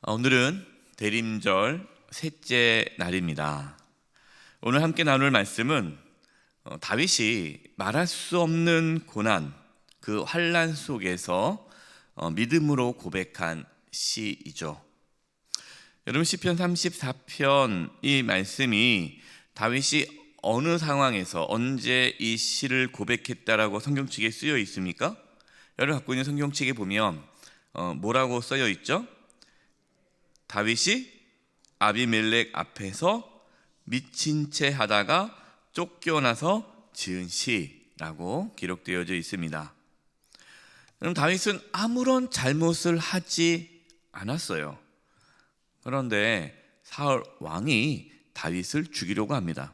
오늘은 대림절 셋째 날입니다. 오늘 함께 나눌 말씀은 다윗이 말할 수 없는 고난, 그 환난 속에서 믿음으로 고백한 시이죠. 여러분, 시편 34편 이 말씀이 다윗이 어느 상황에서 언제 이 시를 고백했다라고 성경책에 쓰여 있습니까? 여러분 갖고 있는 성경책에 보면 뭐라고 쓰여 있죠? 다윗이 아비멜렉 앞에서 미친 채 하다가 쫓겨나서 지은 시라고 기록되어져 있습니다. 그럼 다윗은 아무런 잘못을 하지 않았어요. 그런데 사울 왕이 다윗을 죽이려고 합니다.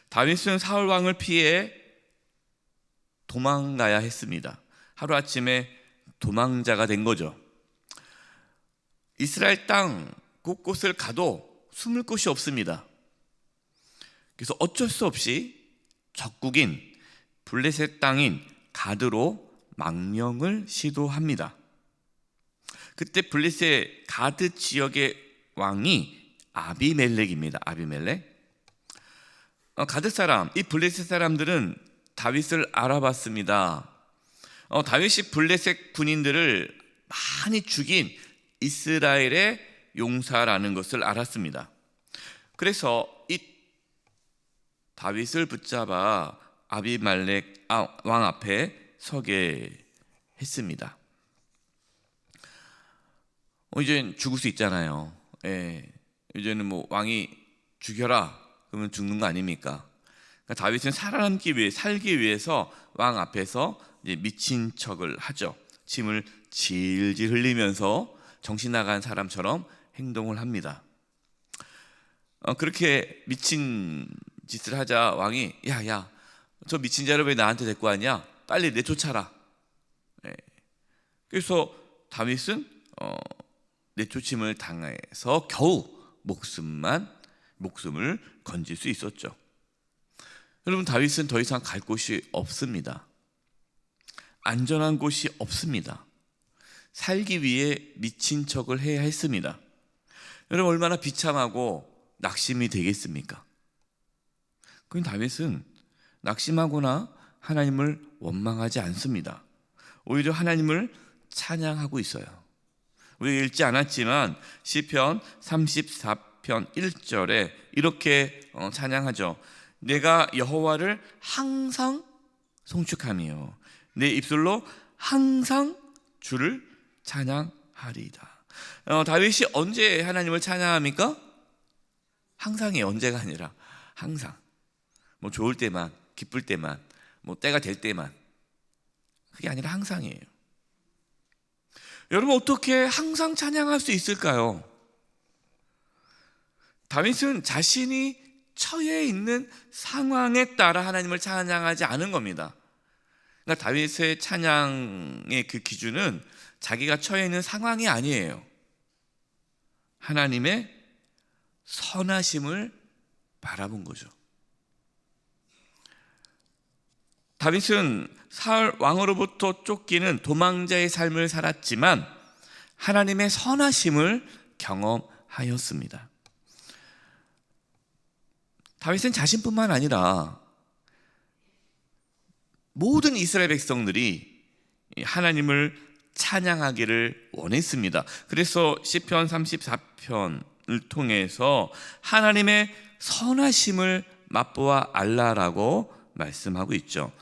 다윗은 사울 왕을 피해 도망가야 했습니다. 하루아침에 도망자가 된 거죠. 이스라엘 땅 곳곳을 가도 숨을 곳이 없습니다. 그래서 어쩔 수 없이 적국인 블레셋 땅인 가드로 망명을 시도합니다. 그때 블레셋 가드 지역의 왕이 아비멜렉입니다. 아비멜렉. 가드 사람, 이 블레셋 사람들은 다윗을 알아봤습니다. 다윗이 블레셋 군인들을 많이 죽인 이스라엘의 용사라는 것을 알았습니다. 그래서 이 다윗을 붙잡아 아비멜렉 왕 앞에 서게 했습니다. 이제 죽을 수 있잖아요. 이제는 뭐 왕이 죽여라 그러면 죽는 거 아닙니까? 그러니까 다윗은 살기 위해서 왕 앞에서 이제 미친 척을 하죠. 침을 질질 흘리면서 정신 나간 사람처럼 행동을 합니다. 그렇게 미친 짓을 하자 왕이 야, 저 미친 자를 왜 나한테 데리고 왔냐? 빨리 내쫓아라. 그래서 다윗은 내쫓임을 당해서 겨우 목숨을 건질 수 있었죠. 여러분, 다윗은 더 이상 갈 곳이 없습니다. 안전한 곳이 없습니다. 살기 위해 미친 척을 해야 했습니다. 여러분, 얼마나 비참하고 낙심이 되겠습니까? 그럼 다윗은 낙심하거나 하나님을 원망하지 않습니다. 오히려 하나님을 찬양하고 있어요. 우리가 읽지 않았지만 시편 34편 1절에 이렇게 찬양하죠. 내가 여호와를 항상 송축하며 내 입술로 항상 주를 찬양하리이다. 다윗이 언제 하나님을 찬양합니까? 항상이에요. 언제가 아니라 항상. 뭐 좋을 때만, 기쁠 때만, 뭐 때가 될 때만. 그게 아니라 항상이에요. 여러분, 어떻게 항상 찬양할 수 있을까요? 다윗은 자신이 처해 있는 상황에 따라 하나님을 찬양하지 않은 겁니다. 그러니까 다윗의 찬양의 그 기준은 자기가 처해 있는 상황이 아니에요. 하나님의 선하심을 바라본 거죠. 다윗은 사울 왕으로부터 쫓기는 도망자의 삶을 살았지만 하나님의 선하심을 경험하였습니다. 다윗은 자신뿐만 아니라 모든 이스라엘 백성들이 하나님을 찬양하기를 원했습니다. 그래서 시편 34편을 통해서 하나님의 선하심을 맛보아 알라라고 말씀하고 있죠.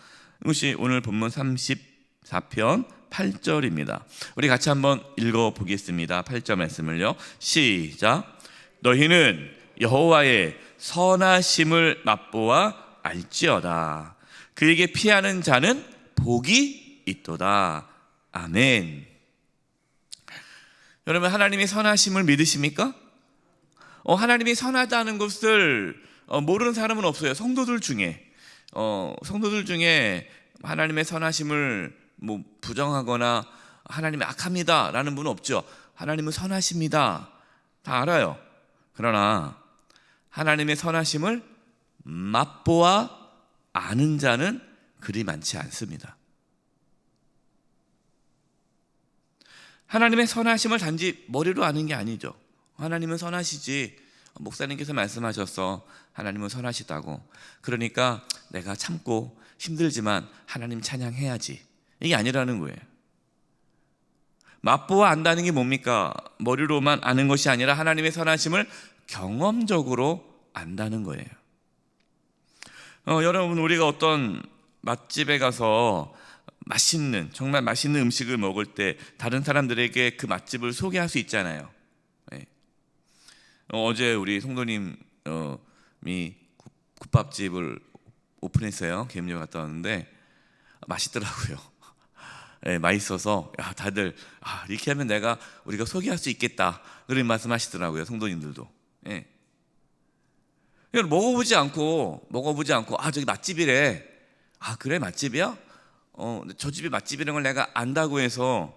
이것이 오늘 본문 34편 8절입니다. 우리 같이 한번 읽어보겠습니다. 8절 말씀을요. 시작. 너희는 여호와의 선하심을 맛보아 알지어다. 그에게 피하는 자는 복이 있도다. 아멘. 여러분, 하나님의 선하심을 믿으십니까? 하나님이 선하다는 것을 모르는 사람은 없어요. 성도들 중에 하나님의 선하심을 부정하거나 하나님이 악합니다 라는 분은 없죠. 하나님은 선하십니다. 다 알아요. 그러나 하나님의 선하심을 맛보아 아는 자는 그리 많지 않습니다. 하나님의 선하심을 단지 머리로 아는 게 아니죠. 하나님은 선하시지, 목사님께서 말씀하셔서 하나님은 선하시다고, 그러니까 내가 참고 힘들지만 하나님 찬양해야지, 이게 아니라는 거예요. 맛보아 안다는 게 뭡니까? 머리로만 아는 것이 아니라 하나님의 선하심을 경험적으로 안다는 거예요. 여러분, 우리가 어떤 맛집에 가서 정말 맛있는 음식을 먹을 때 다른 사람들에게 그 맛집을 소개할 수 있잖아요. 네. 어제 우리 성도님이 국밥집을 오픈했어요. 개념 갔다 왔는데 맛있더라고요. 네, 맛있어서 다들 이렇게 하면 우리가 소개할 수 있겠다, 그런 말씀하시더라고요, 성도님들도. 네. 먹어보지 않고 저기 맛집이래. 그래, 맛집이야? 저 집이 맛집이라는 걸 내가 안다고 해서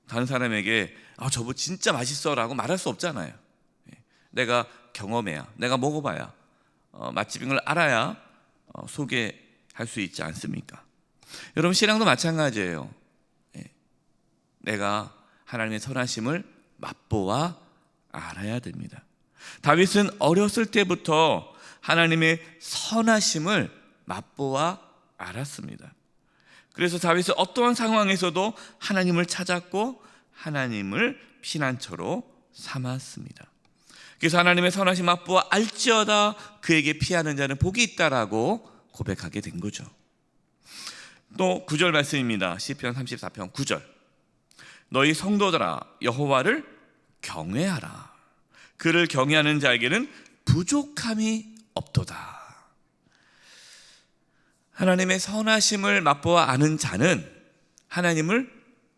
다른 사람에게 저거 진짜 맛있어 라고 말할 수 없잖아요. 내가 경험해야, 내가 먹어봐야, 맛집인 걸 알아야 소개할 수 있지 않습니까? 여러분, 신앙도 마찬가지예요. 내가 하나님의 선하심을 맛보아 알아야 됩니다. 다윗은 어렸을 때부터 하나님의 선하심을 맛보아 알았습니다. 그래서 다윗은 어떠한 상황에서도 하나님을 찾았고 하나님을 피난처로 삼았습니다. 그래서 하나님의 선하심 맛보아 알지어다 그에게 피하는 자는 복이 있다라고 고백하게 된 거죠. 또 9절 말씀입니다. 시편 34편 9절. 너희 성도들아 여호와를 경외하라. 그를 경외하는 자에게는 부족함이 없도다. 하나님의 선하심을 맛보아 아는 자는 하나님을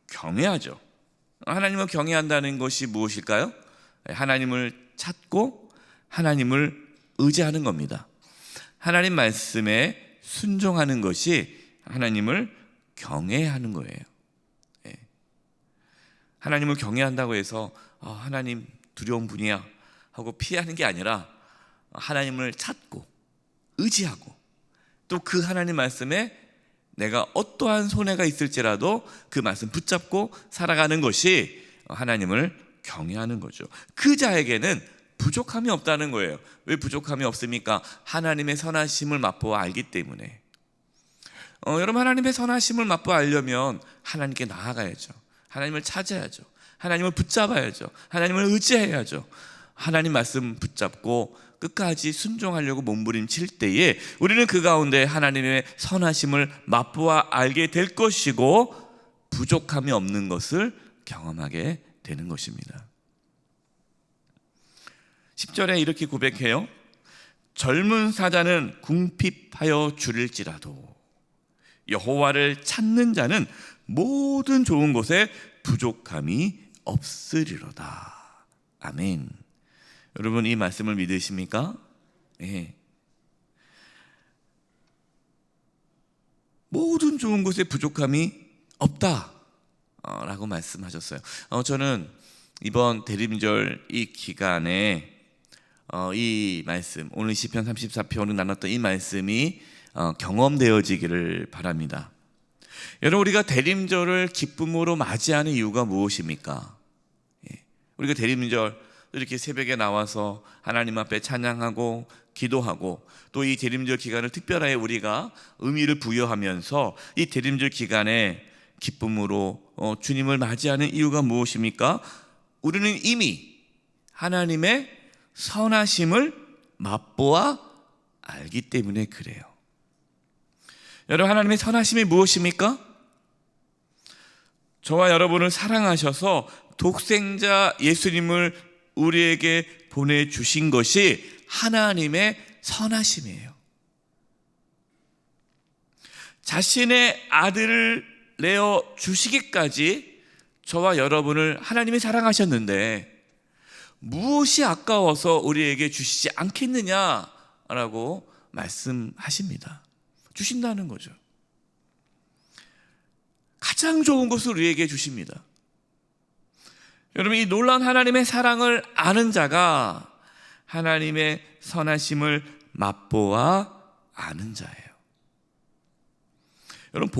경외하죠. 하나님을 경외한다는 것이 무엇일까요? 하나님을 찾고 하나님을 의지하는 겁니다. 하나님 말씀에 순종하는 것이 하나님을 경외하는 거예요. 하나님을 경외한다고 해서 하나님 두려운 분이야 하고 피하는 게 아니라 하나님을 찾고 의지하고 또 그 하나님 말씀에 내가 어떠한 손해가 있을지라도 그 말씀 붙잡고 살아가는 것이 하나님을 경외하는 거죠. 그 자에게는 부족함이 없다는 거예요. 왜 부족함이 없습니까? 하나님의 선하심을 맛보아 알기 때문에. 여러분, 하나님의 선하심을 맛보아 알려면 하나님께 나아가야죠. 하나님을 찾아야죠. 하나님을 붙잡아야죠. 하나님을 의지해야죠. 하나님 말씀 붙잡고 끝까지 순종하려고 몸부림칠 때에 우리는 그 가운데 하나님의 선하심을 맛보아 알게 될 것이고 부족함이 없는 것을 경험하게 되는 것입니다. 10절에 이렇게 고백해요. 젊은 사자는 궁핍하여 줄일지라도 여호와를 찾는 자는 모든 좋은 것에 부족함이 없으리로다. 아멘. 여러분, 이 말씀을 믿으십니까? 네. 모든 좋은 것에 부족함이 없다 라고 말씀하셨어요. 저는 이번 대림절 이 기간에 이 말씀, 오늘 시편 34편 오늘 나눴던 이 말씀이 경험되어지기를 바랍니다. 여러분, 우리가 대림절을 기쁨으로 맞이하는 이유가 무엇입니까? 우리가 대림절 이렇게 새벽에 나와서 하나님 앞에 찬양하고 기도하고 또 이 대림절 기간을 특별하게 우리가 의미를 부여하면서 이 대림절 기간에 기쁨으로 주님을 맞이하는 이유가 무엇입니까? 우리는 이미 하나님의 선하심을 맛보아 알기 때문에 그래요. 여러분, 하나님의 선하심이 무엇입니까? 저와 여러분을 사랑하셔서 독생자 예수님을 우리에게 보내주신 것이 하나님의 선하심이에요. 자신의 아들을 내어 주시기까지 저와 여러분을 하나님이 사랑하셨는데 무엇이 아까워서 우리에게 주시지 않겠느냐라고 말씀하십니다. 주신다는 거죠. 가장 좋은 것을 우리에게 주십니다. 여러분, 이 놀라운 하나님의 사랑을 아는 자가 하나님의 선하심을 맛보아 아는 자예요. 여러분,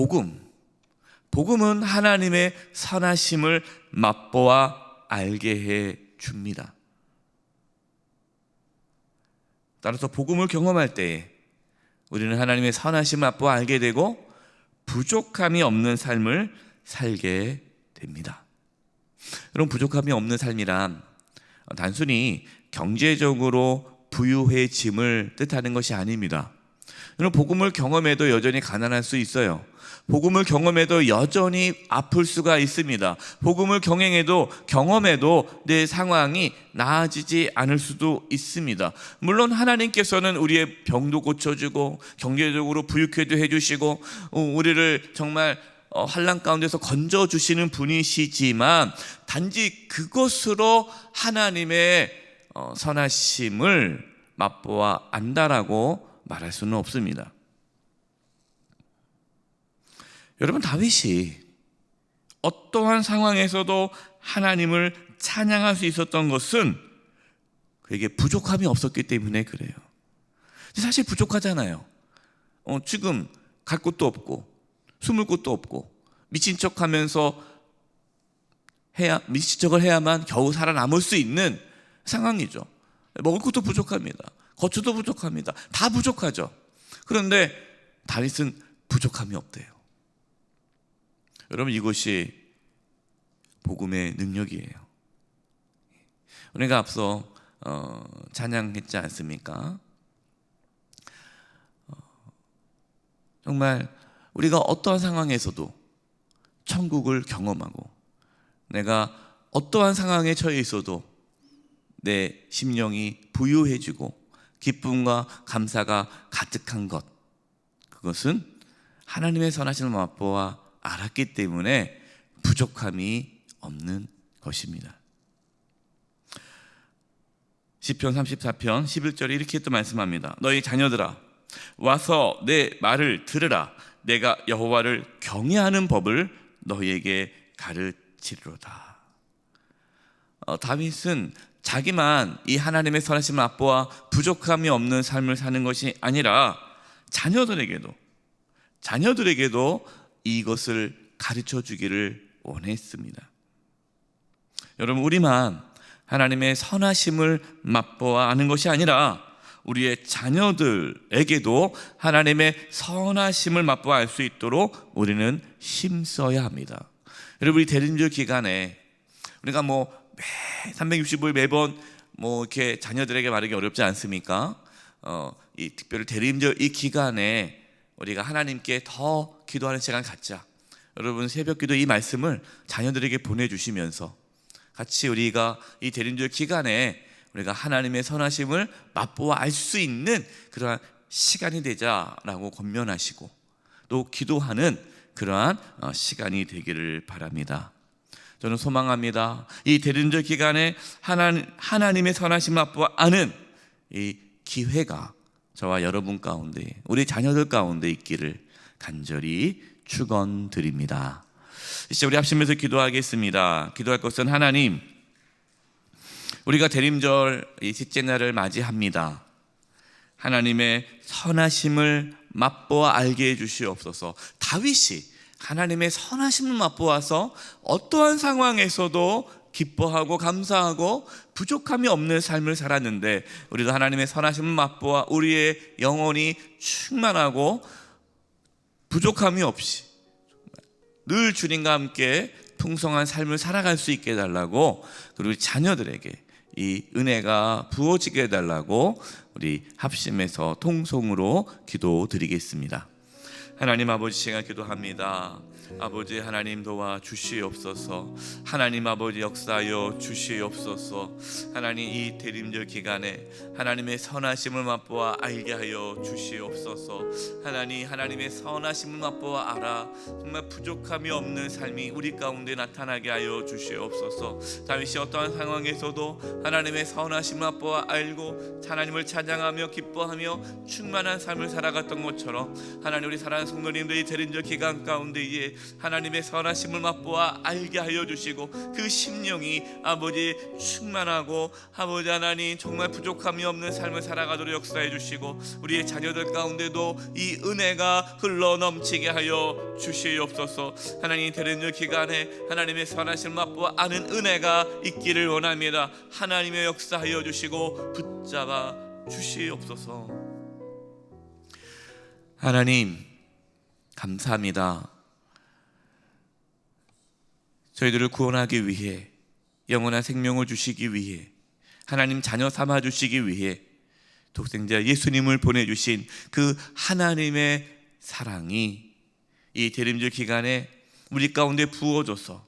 복음은 하나님의 선하심을 맛보아 알게 해 줍니다. 따라서 복음을 경험할 때에 우리는 하나님의 선하심을 맛보아 알게 되고 부족함이 없는 삶을 살게 됩니다. 여러분, 부족함이 없는 삶이란 단순히 경제적으로 부유해짐을 뜻하는 것이 아닙니다. 여러분, 복음을 경험해도 여전히 가난할 수 있어요. 복음을 경험해도 여전히 아플 수가 있습니다. 복음을 경험해도 내 상황이 나아지지 않을 수도 있습니다. 물론 하나님께서는 우리의 병도 고쳐주고 경제적으로 부유하게 해주시고 우리를 정말 환난 가운데서 건져주시는 분이시지만 단지 그것으로 하나님의 선하심을 맛보아 안다라고 말할 수는 없습니다. 여러분, 다윗이 어떠한 상황에서도 하나님을 찬양할 수 있었던 것은 그에게 부족함이 없었기 때문에 그래요. 사실 부족하잖아요. 지금 갈 곳도 없고 숨을 곳도 없고 미친 척하면서 미친 척을 해야만 겨우 살아남을 수 있는 상황이죠. 먹을 것도 부족합니다. 거처도 부족합니다. 다 부족하죠. 그런데 다윗은 부족함이 없대요. 여러분, 이것이 복음의 능력이에요. 우리가 앞서 찬양했지 않습니까? 정말 우리가 어떠한 상황에서도 천국을 경험하고 내가 어떠한 상황에 처해 있어도 내 심령이 부유해지고 기쁨과 감사가 가득한 것, 그것은 하나님의 선하심을 맛보아 알았기 때문에 부족함이 없는 것입니다. 시편 34편 11절에 이렇게 또 말씀합니다. 너희 자녀들아, 와서 내 말을 들으라. 내가 여호와를 경외하는 법을 너희에게 가르치리로다. 다윗은 자기만 이 하나님의 선하심을 맛보아 부족함이 없는 삶을 사는 것이 아니라 자녀들에게도 이것을 가르쳐 주기를 원했습니다. 여러분, 우리만 하나님의 선하심을 맛보아 아는 것이 아니라 우리의 자녀들에게도 하나님의 선하심을 맛보아 알 수 있도록 우리는 힘써야 합니다. 여러분, 이 대림절 기간에 우리가 365일 매번 이렇게 자녀들에게 말하기 어렵지 않습니까? 이 특별히 대림절 이 기간에 우리가 하나님께 더 기도하는 시간 갖자. 여러분, 새벽기도 이 말씀을 자녀들에게 보내주시면서 같이 우리가 이 대림절 기간에 우리가 하나님의 선하심을 맛보아 알 수 있는 그러한 시간이 되자라고 권면하시고 또 기도하는 그러한 시간이 되기를 바랍니다. 저는 소망합니다. 이 대림절 기간에 하나님의 선하심을 맛보아 아는 이 기회가 저와 여러분 가운데, 우리 자녀들 가운데 있기를 간절히 축원드립니다. 이제 우리 합심해서 기도하겠습니다. 기도할 것은 하나님, 우리가 대림절 이 셋째 날을 맞이합니다. 하나님의 선하심을 맛보아 알게 해주시옵소서. 다윗이 하나님의 선하심을 맛보아서 어떠한 상황에서도 기뻐하고 감사하고 부족함이 없는 삶을 살았는데 우리도 하나님의 선하심을 맛보아 우리의 영혼이 충만하고 부족함이 없이 늘 주님과 함께 풍성한 삶을 살아갈 수 있게 해달라고, 그리고 우리 자녀들에게 이 은혜가 부어지게 해달라고 우리 합심해서 통성으로 기도드리겠습니다. 하나님 아버지, 제가 기도합니다. 아버지 하나님 도와 주시옵소서. 하나님 아버지 역사하여 주시옵소서. 하나님 이 대림절 기간에 하나님의 선하심을 맛보아 알게 하여 주시옵소서. 하나님의 선하심을 맛보아 알아 정말 부족함이 없는 삶이 우리 가운데 나타나게 하여 주시옵소서. 다윗이 어떠한 상황에서도 하나님의 선하심을 맛보아 알고 하나님을 찬양하며 기뻐하며 충만한 삶을 살아갔던 것처럼 하나님, 우리 사랑하는 사랑하는 성도님들이 대림절 기간 가운데에 하나님의 선하심을 맛보아 알게 하여 주시고 그 심령이 아버지 충만하고 아버지 하나님 정말 부족함이 없는 삶을 살아가도록 역사해 주시고 우리의 자녀들 가운데도 이 은혜가 흘러 넘치게 하여 주시옵소서. 하나님 대림절 기간에 하나님의 선하심을 맛보아 아는 은혜가 있기를 원합니다. 하나님의 역사하여 주시고 붙잡아 주시옵소서. 하나님 감사합니다. 저희들을 구원하기 위해 영원한 생명을 주시기 위해 하나님 자녀 삼아 주시기 위해 독생자 예수님을 보내주신 그 하나님의 사랑이 이 대림절 기간에 우리 가운데 부어져서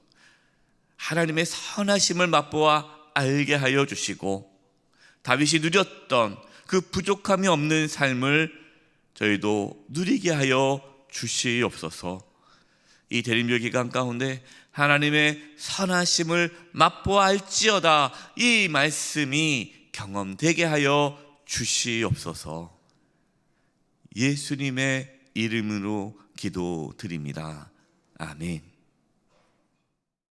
하나님의 선하심을 맛보아 알게 하여 주시고 다윗이 누렸던 그 부족함이 없는 삶을 저희도 누리게 하여 주시옵소서. 이 대림절 기간 가운데 하나님의 선하심을 맛보알지어다 이 말씀이 경험되게 하여 주시옵소서. 예수님의 이름으로 기도드립니다. 아멘.